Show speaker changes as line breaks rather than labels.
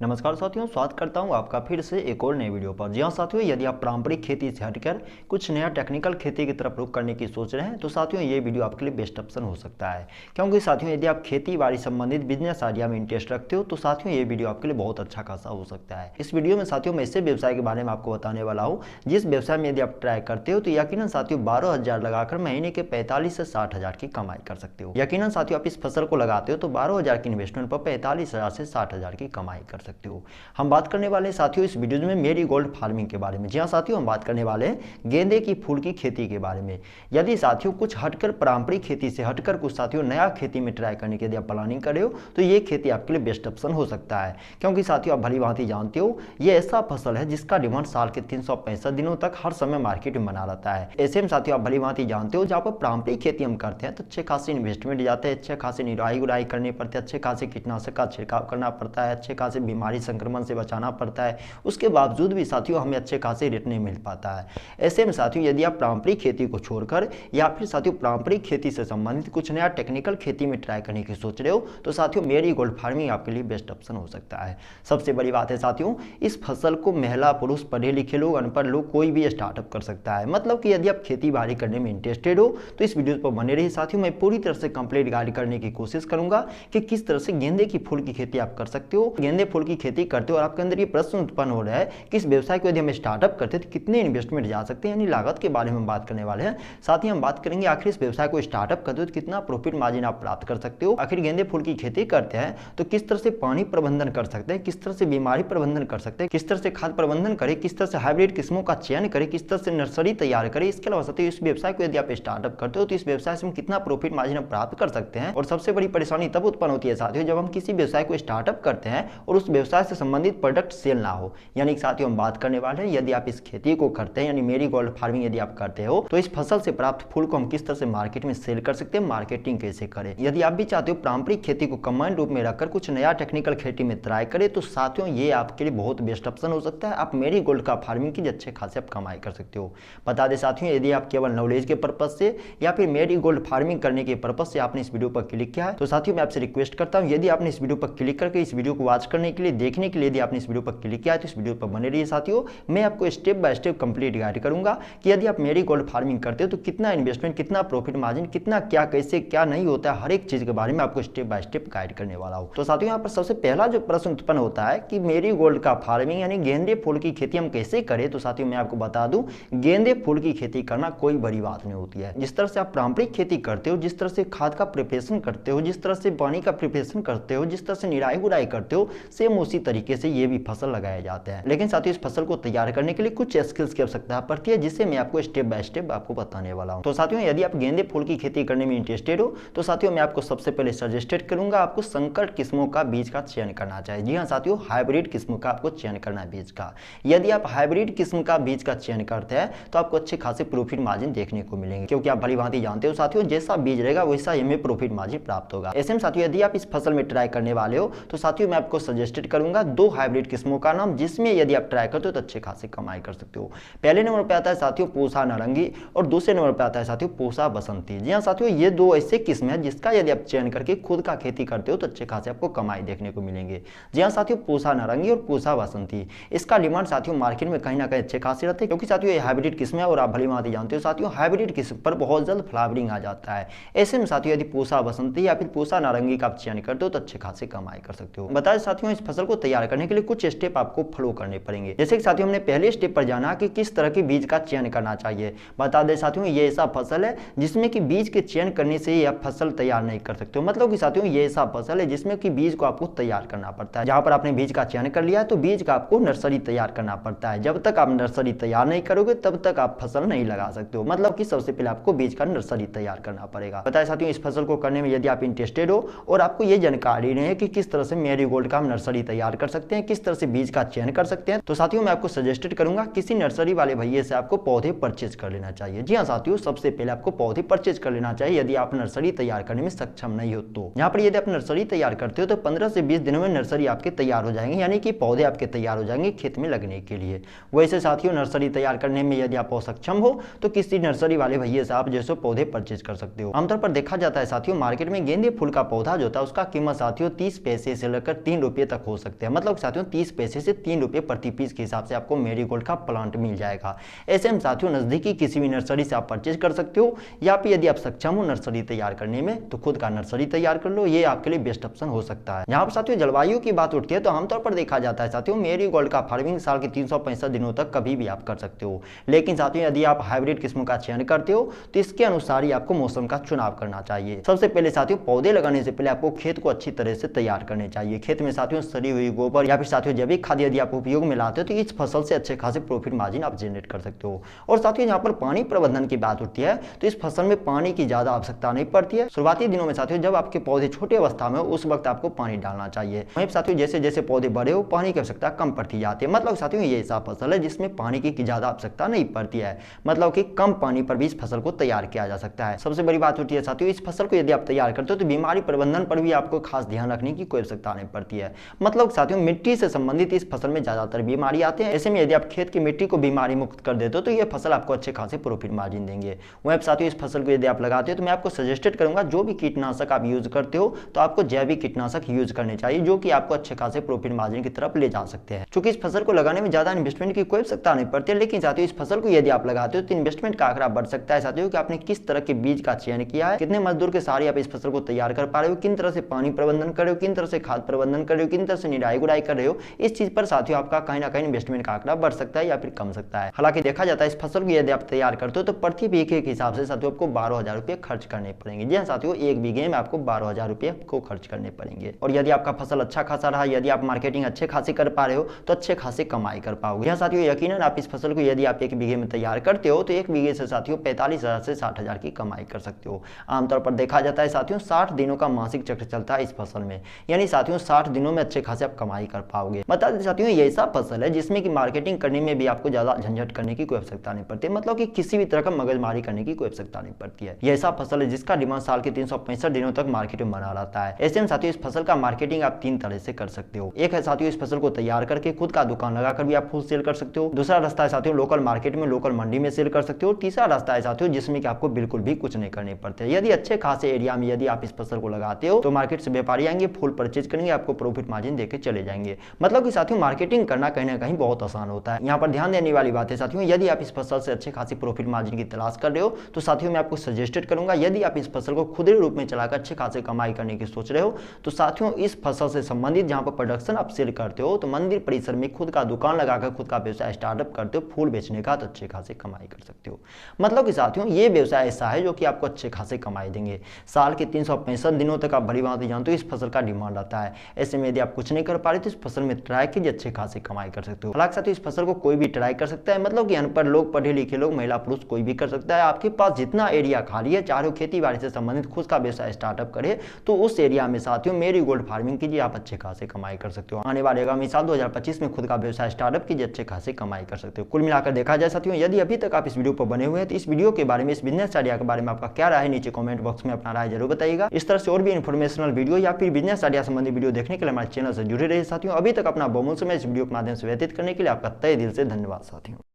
नमस्कार साथियों, स्वागत करता हूं आपका फिर से एक और नए वीडियो पर। जी हाँ साथियों, यदि आप पारंपरिक खेती से हटकर कुछ नया टेक्निकल खेती की तरफ रुख करने की सोच रहे हैं तो साथियों ये वीडियो आपके लिए बेस्ट ऑप्शन हो सकता है। क्योंकि साथियों यदि आप खेती बाड़ी संबंधित बिजनेस आइडिया में इंटरेस्ट रखते हो तो साथियों ये वीडियो आपके लिए बहुत अच्छा खासा हो सकता है। इस वीडियो में साथियों मैं ऐसे व्यवसाय के बारे में आपको बताने वाला हूँ जिस व्यवसाय में यदि आप ट्राई करते हो तो यकीनन साथियों 12,000 लगाकर महीने के 45 से 60,000 की कमाई कर सकते हो। यकीनन साथियों आप इस फसल को लगाते हो तो 12,000 की इन्वेस्टमेंट पर 45,000 से 60,000 की कमाई कर सकते हो। हम बात करने वाले हैं साथियों इस वीडियो में मेरी गोल्ड फार्मिंग के बारे में। जी हाँ साथियों, हम बात करने वाले हैं गेंदे की फूल की खेती के बारे में। यदि साथियों कुछ हटकर पारंपरिक खेती से हटकर कुछ साथियों नया खेती में ट्राई करने की यदि आप प्लानिंग कर रहे हो तो ये खेती आपके लिए बेस्ट ऑप्शन हो सकता है। क्योंकि साथियों आप भली भांति जानते हो ये ऐसा फसल है जिसका डिमांड साल के 365 दिनों तक हर समय मार्केट में बना रहता है। ऐसे में साथियों आप भली भांति जानते हो जहाँ पर पारंपरिक खेती हम करते हैं तो अच्छे खासी इन्वेस्टमेंट जाते हैं, अच्छे खासे निराई गुड़ाई करनी पड़ती है, अच्छे खासे कीटनाशक का छिड़काव करना पड़ता है, अच्छे खासे बीमारी संक्रमण से बचाना पड़ता है। उसके बावजूद भी साथियों हमें अच्छे खासे रेट नहीं मिल पाता है। ऐसे में साथियों यदि आप पारंपरिक खेती को छोड़कर या फिर साथियों पारंपरिक खेती से संबंधित कुछ नया टेक्निकल खेती में ट्राई करने की सोच रहे हो तो साथियों मेरी गोल्ड फार्मिंग आपके लिए बेस्ट ऑप्शन हो सकता है। सबसे बड़ी बात है साथियों इस फसल को महिला पुरुष पढ़े लिखे लोग अनपढ़ लोग कोई भी स्टार्टअप कर सकता है। मतलब कि यदि आप खेती बाड़ी करने में इंटरेस्टेड हो तो इस वीडियो पर बने रहिए साथियों। मैं पूरी तरह से कंप्लीट गाइड करने की कोशिश करूंगा कि किस तरह से गेंदे की फूल की खेती आप कर सकते हो। गेंदे फूल की खेती करते हो और आपके अंदर ये प्रश्न उत्पन्न हो रहा है कि इस व्यवसाय को यदि हम स्टार्टअप करते हैं तो कितने इन्वेस्टमेंट जा सकते हैं, यानी लागत के बारे में बात करने वाले हैं। साथ ही हम बात करेंगे आखिर इस व्यवसाय को स्टार्टअप करते हो तो कितना प्रॉफिट मार्जिन आप प्राप्त कर सकते हो। आखिर गेंदे फूल की खेती करते हैं तो किस तरह से पानी प्रबंधन कर सकते हैं, किस तरह से बीमारी प्रबंधन कर सकते हैं, किस तरह से खाद प्रबंधन करें, किस तरह से हाइब्रिड किस्मों का चयन करें, किस तरह से नर्सरी तैयार करें। इसके अलावा साथियों इस व्यवसाय को यदि आप स्टार्टअप करते हो तो इस व्यवसाय से हम कितना प्रॉफिट मार्जिन प्राप्त कर सकते हैं। और सबसे बड़ी परेशानी तब उत्पन्न होती है साथियों जब हम किसी व्यवसाय को स्टार्टअप करते हैं और उस व्यवसाय से संबंधित प्रोडक्ट सेल ना हो। यानी साथियों हम बात करने वाले हैं यदि आप इस खेती को करते हैं यानी मेरी गोल्ड फार्मिंग यदि आप करते हो तो इस फसल से प्राप्त फूल को हम किस तरह से मार्केट में सेल कर सकते हैं, मार्केटिंग कैसे करें। यदि आप भी चाहते हो पारंपरिक खेती को कंबाइंड रूप में रखकर कुछ नया टेक्निकल खेती में ट्राई करें तो साथियों ये आपके लिए बहुत बेस्ट ऑप्शन हो सकता है। आप मेरी गोल्ड का फार्मिंग की अच्छे खासे आप कमाई कर सकते हो। बता दें साथियों यदि आप केवल नॉलेज के पर्पज से या फिर मेरी गोल्ड फार्मिंग करने के पर्पज से आपने इस वीडियो पर क्लिक किया है तो साथियों मैं आपसे रिक्वेस्ट करता हूं यदि आपने इस वीडियो पर क्लिक करके इस वीडियो को वॉच करने के लिए देखने के लिए यदि आपने इस वीडियो पर क्लिक किया है तो इस वीडियो पर बने रहिए साथियों। मैं आपको step by step complete guide करूंगा कि यदि आप मेरी गोल्ड फार्मिंग करते हो तो कितना इन्वेस्टमेंट, कितना प्रॉफिट मार्जिन, कितना क्या कैसे क्या नहीं होता है, हर एक चीज के बारे में आपको स्टेप बाय स्टेप गाइड करने वाला हूं। तो साथियों यहाँ पर सबसे पहला जो प्रश्न उत्पन्न होता है कि मेरी गोल्ड का फार्मिंग यानी गेंदे फूल की खेती हम कैसे करें तो साथियों मैं आपको बता दूं गेंदे फूल की खेती करना कोई बड़ी बात नहीं होती है। जिस तरह से आप पारंपरिक खेती करते हो, जिस तरह से खाद का प्रिपरेशन करते हो, जिस तरह से पानी का प्रिपरेशन करते हो, जिस तरह से निराई गुड़ाई करते हो, सेम उसी तरीके से ये भी फसल लगाए जाते हैं। लेकिन साथियों इस फसल को तैयार करने के लिए कुछ स्किल्स की आवश्यकता पड़ती है जिसे मैं आपको स्टेप बाय स्टेप आपको बताने वाला हूं। तो साथियों यदि आप गेंदे फूल की खेती करने में इंटरेस्टेड हो तो साथियों मैं आपको सबसे पहले सजेस्टेड करूंगा आपको संकर किस्मों का बीज का चयन करना चाहिए। जी हाँ साथियों, हाइब्रिड किस्मों का आपको चयन करना है बीज का। यदि आप हाइब्रिड किस्म का बीज का चयन करते हैं तो आपको अच्छे खासे प्रॉफिट मार्जिन देखने को मिलेंगे, क्योंकि आप भली भांति जानते हो साथियों जैसा बीज रहेगा वैसा हमें प्रॉफिट मार्जिन प्राप्त होगा। ऐसे में साथियों यदि आप इस फसल में ट्राई करने वाले हो तो साथियों मैं आपको सजेस्टेड करूंगा 2 हाइब्रिड किस्मों का नाम जिसमें यदि आप ट्राई करते हो तो अच्छे खासे कमाई कर सकते हो। पहले नंबर पे आता है साथियों पूसा नारंगी और दूसरे नंबर पे आता है साथियों पूसा बसंती। जी हाँ साथियों ये 2 ऐसे किस्म है जिसका यदि आप चयन करके खुद का खेती करते हो तो अच्छे खासे आपको कमाई देखने को मिलेंगे। जी हाँ साथियों पूसा नारंगी और पूसा बसंती इसका डिमांड साथियों मार्केट में कहीं ना कहीं अच्छे खासे रहते हैं, क्योंकि साथियों ये हाइब्रिड किस्म है और आप भली भांति जानते हो साथियों हाइब्रिड किस्म पर बहुत जल्द फ्लावरिंग आ जाता है। ऐसे में साथियों यदि पूसा बसंती या फिर पूसा नारंगी का आप चयन करते हो तो अच्छे खासे कमाई कर सकते हो। बताएं साथियों इस फसल को तैयार करने के लिए कुछ स्टेप आपको फॉलो करने पड़ेंगे। जैसे कि साथियों हमने पहले स्टेप पर जाना कि किस तरह के बीज का चयन करना चाहिए। बता दें साथियों ये ऐसा फसल है जिसमें कि बीज के चयन करने से ही आप फसल तैयार नहीं कर सकते हो। मतलब कि साथियों ये ऐसा फसल है जिसमें कि बीज को आपको तैयार करना पड़ता है। जहां पर आपने बीज का चयन कर लिया है तो बीज का आपको नर्सरी तैयार करना पड़ता है। जब तक आप नर्सरी तैयार नहीं करोगे तब तक आप फसल नहीं लगा सकते हो। मतलब कि सबसे पहले आपको बीज का नर्सरी तैयार करना पड़ेगा। बताएं साथियों इस फसल को करने में यदि आप इंटरेस्टेड हो और आपको ये जानकारी नहीं है कि किस तरह से मैरीगोल्ड का हम नर्सरी तैयार कर सकते हैं, किस तरह से बीज का चयन कर सकते हैं, तो साथियों मैं आपको सजेस्टेड करूंगा किसी नर्सरी वाले भैया से आपको पौधे परचेज कर लेना चाहिए। जी हाँ साथियों सबसे पहले आपको पौधे परचेज कर लेना चाहिए यदि आप नर्सरी तैयार करने में सक्षम नहीं हो तो। यहाँ पर यदि आप नर्सरी तैयार करते हो तो 15 से 20 दिनों में नर्सरी आपके तैयार हो जाएंगे, यानी कि पौधे आपके तैयार हो जाएंगे खेत में लगने के लिए। वैसे साथियों नर्सरी तैयार करने में यदि आप असक्षम हो तो किसी नर्सरी वाले भैया से आप जैसे पौधे परचेज कर सकते हो। आमतौर पर देखा जाता है साथियों मार्केट में गेंदे फूल का पौधा जो होता है उसका कीमत साथियों 30 पैसे से लेकर 3 रुपये तक हो सकते हैं। मतलब साथियों 30 पैसे से 3 रुपये प्रति पीस के हिसाब से आपको मेरीगोल्ड का प्लांट मिल जाएगा। ऐसे में साथियों नज़दीकी किसी भी नर्सरी से आप परचेज कर सकते हो, या फिर यदि आप सक्षम हो नर्सरी तैयार करने में तो खुद का नर्सरी तैयार कर लो, ये आपके लिए बेस्ट ऑप्शन हो सकता है। यहाँ पर साथियों जलवायु की बात उठती है तो आमतौर पर देखा जाता है साथियों मेरीगोल्ड का फार्मिंग साल के 365 दिनों तक कभी भी आप कर सकते हो। लेकिन साथियों यदि आप हाइब्रिड किस्म का चयन करते हो तो इसके अनुसार ही आपको मौसम का चुनाव करना चाहिए। सबसे पहले साथियों पौधे लगाने से पहले आपको खेत को अच्छी तरह से तैयार करने चाहिए। खेत में साथियों सड़ी हुई गोबर या फिर साथियों जैविक खाद यदि आप उपयोग में लाते हो तो इस फसल से अच्छे खासे प्रॉफिट मार्जिन आप जनरेट कर सकते हो। और साथियों यहाँ पर पानी प्रबंधन की बात उठती है तो इस फसल में पानी की ज्यादा आवश्यकता नहीं पड़ती है। शुरुआती दिनों में साथियों जब आपके पौधे छोटे अवस्था में हो उस वक्त आपको पानी डालना चाहिए। वहीं साथियों जैसे जैसे पौधे बड़े हो पानी की आवश्यकता कम पड़ती जाती है। मतलब साथियों ये ऐसा फसल है जिसमें पानी की ज्यादा आवश्यकता नहीं पड़ती है, मतलब कि कम पानी पर भी इस फसल को तैयार किया जा सकता है। सबसे बड़ी बात होती है साथियों इस फसल को यदि आप तैयार करते हो तो बीमारी प्रबंधन पर भी आपको खास ध्यान रखने की कोई आवश्यकता नहीं पड़ती है। मतलब साथियों मिट्टी से संबंधित इस फसल में ज्यादातर बीमारी आते हैं। ऐसे में यदि आप खेत की मिट्टी को बीमारी मुक्त कर देते हो तो ये फसल आपको अच्छे खासे प्रॉफिट मार्जिन देंगे। वहीं साथियों इस फसल को यदि आप लगाते हो तो मैं आपको सजेस्टेड करूंगा जो भी कीटनाशक आप यूज करते हो तो आपको जैविक कीटनाशक यूज करने चाहिए जो कि आपको अच्छे खासे प्रॉफिट मार्जिन की तरफ ले जा सकते हैं। चूंकि इस फसल को लगाने में ज्यादा इन्वेस्टमेंट की कोई आवश्यकता नहीं पड़ती है, लेकिन साथियों इस फसल को यदि आप लगाते हो तो इन्वेस्टमेंट का आंकड़ा बढ़ सकता है साथियों कि आपने किस तरह के बीज का चयन किया है, कितने मजदूर के सहारे आप इस फसल को तैयार कर पा रहे हो, किन तरह से पानी प्रबंधन कर रहे हो, किन तरह से खाद प्रबंधन कर रहे हो, किन तरह से निराई गुड़ाई कर रहे हो। इस चीज पर साथियों आपका कहीं ना कहीं इन्वेस्टमेंट का आंकड़ा बढ़ सकता है या फिर कम सकता है। हालांकि देखा जाता है इस फसल को यदि आप तैयार करते हो तो प्रति बीघे के हिसाब से साथियों आपको 12,000 रुपये खर्च करने पड़ेंगे। जी हाँ साथियों एक बीघे में आपको 12,000 रुपये को खर्च करने पड़ेंगे। और यदि आपका फसल अच्छा खासा रहा, यदि आप मार्केटिंग अच्छे खासे कर पा रहे हो तो अच्छे खासे कमाई कर पाओगे। यहाँ साथियों यकीनन आप इस फसल को यदि आप एक बीघे में तैयार करते हो तो एक बीघे से साथियों 45,000 से 60,000 की कमाई कर सकते हो। आमतौर पर देखा जाता है साथियों 60 दिनों का मासिक चक्र चलता है इस फसल में, यानी साथियों 60 दिनों में अच्छे खासे आप कमाई कर पाओगे। बता दें साथियों ये ऐसा फसल है जिसमें कि मार्केटिंग करने में भी आपको ज्यादा झंझट करने की कोई आवश्यकता नहीं पड़ती, मतलब कि किसी भी तरह का मगजमारी करने की कोई आवश्यकता नहीं पड़ती है। ये ऐसा फसल है जिसका डिमांड साल के 365 दिनों तक मार्केट में बना रहता है। ऐसे में साथियों इस फसल का मार्केटिंग आप 3 तरह से कर सकते हो। एक है साथियों इस फसल को तैयार करके खुद का दुकान लगाकर भी आप खुद सेल कर सकते हो। दूसरा रास्ता है साथियों लोकल मार्केट में लोकल मंडी में सेल कर सकते हो। तीसरा रास्ता है साथियों जिसमें कि आपको बिल्कुल भी कुछ नहीं करने पड़ते। यदि अच्छे खासे एरिया में यदि आप इस फसल को लगाते हो तो मार्केट से व्यापारी आएंगे, फुल परचेज करेंगे, आपको प्रॉफिट मार्जिन देके चले जाएंगे। मतलब कि साथियों मार्केटिंग करना कहीं ना कहीं बहुत आसान होता है। यहाँ पर ध्यान देने वाली बात है साथियों यदि आप इस फसल से अच्छे खासी प्रॉफिट मार्जिन की तलाश कर रहे हो तो साथियों मैं आपको सजेस्टेड करूंगा यदि आप इस फसल को खुदरे रूप में चलाकर अच्छे खासे कमाई करने की सोच रहे हो तो साथियों इस फसल से संबंधित जहां पर प्रोडक्शन आप सेल करते हो तो मंदिर परिसर में खुद का दुकान लगाकर खुद का व्यवसाय स्टार्टअप करते हो, फूल बेचने का तो अच्छे खासे कमाई कर सकते हो। मतलब कि साथियों ये व्यवसाय ऐसा है जो कि आपको अच्छे खासे कमाई देंगे। साल के 365 दिनों तक आप भली भांति जानते हो इस फसल का डिमांड आता है। ऐसे में यदि आप कुछ नहीं कर पा रहे तो इस फसल में ट्राई कीजिए, अच्छे खासे कमाई कर सकते हो। हालांकि साथियों इस फसल को कोई भी ट्राई कर सकता है, मतलब कि अनपढ़ लोग, पढ़े लिखे लोग, महिला पुरुष कोई भी कर सकता है। आपके पास जितना एरिया खाली है, चाहे खेती बाड़ी से संबंधित खुद का व्यवसाय स्टार्टअप करे तो उस एरिया में साथियों मेरीगोल्ड फार्मिंग कीजिए, आप अच्छे खासे कमाई कर सकते हो। आने वाले आगामी साल 2025 में खुद का व्यवसाय स्टार्टअप कीजिए, अच्छे खासे कमाई कर सकते हो। कुल मिलाकर देखा जाए साथियों यदि अभी तक आप इस वीडियो पर बने हुए हैं तो इस वीडियो के बारे में, इस बिजनेस आइडिया के बारे में आपका क्या राय है नीचे कमेंट बॉक्स में अपना राय जरूर बताइएगा। इस तरह से और भी इन्फॉर्मेशनल वीडियो या फिर बिजनेस आइडिया संबंधी वीडियो देखने के लिए हमारे चैनल से जुड़े रहे साथियों। अभी तक अपना बहुमूल्य समय इस वीडियो के माध्यम से व्यतीत करने के लिए आपका तहे दिल से धन्यवाद साथियों।